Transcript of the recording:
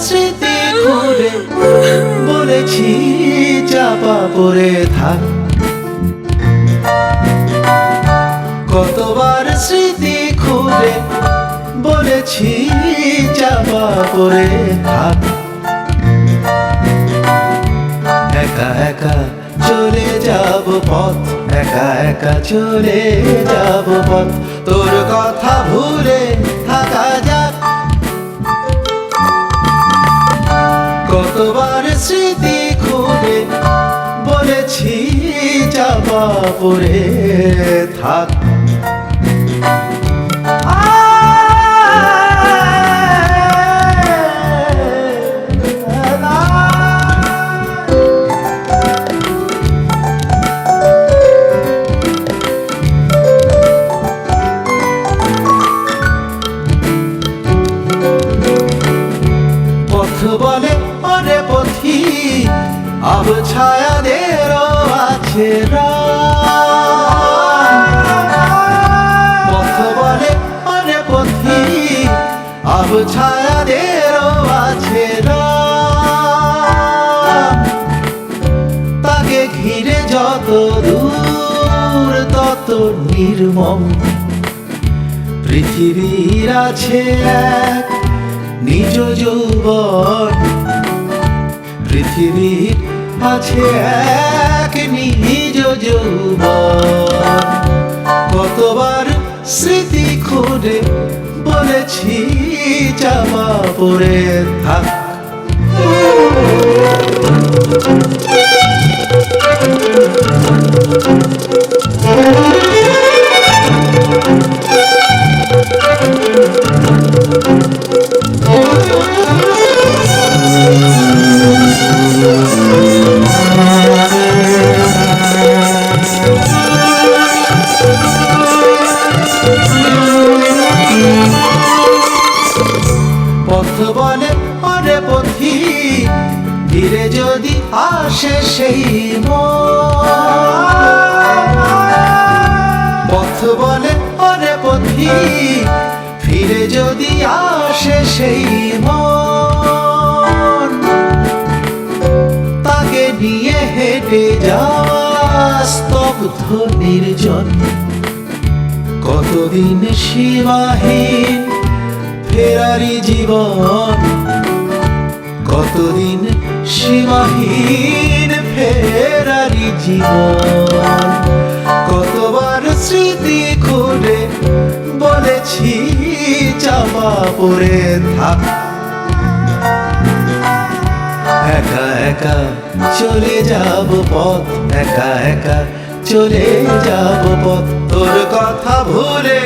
স্মৃতি খুঁড়ে বলেছি চাপা পড়ে থাক। কতবার স্মৃতি খুঁড়ে বলেছি চাপা পড়ে থাক। একা একা চলে যাব পথ, একা একা চলে যাব পথ, তোর কথা ভুলে থাকা যাক। কতবার স্মৃতি খুঁড়ে বলেছি চাপা পড়ে থাক। বলে অরে পথি আব ছায়াদেরও আছে পথ বলে অরে পথি আব ছায়াদেরও আছে তাকে ঘিরে যত দূর তত নির্মম পৃথিবীর আছে এক নিজ যৌবন। পৃথিবীর আছে এক নিজ যৌবন। কতবার স্মৃতি খুঁড়ে বলেছি চাপা পড়ে থাক। পথ বলে অরে পথি ধীরে যদি আসে সেই পথ বলে অরে পথি ফিরে যদি আসে সেই মন তাকে নিয়ে হেঁটে যাওয়া স্তব্ধ নির্জন। কতদিন সীমাহীন ফেরারি জীবন, কতদিন সীমাহীন ফেরারি জীবন। কতবার স্মৃতি খুঁড়ে বলেছি চাপা পড়ে থাক। একা একা চলে যাব পথ, একা একা চলে যাব পথ, তোর কথা ভুলে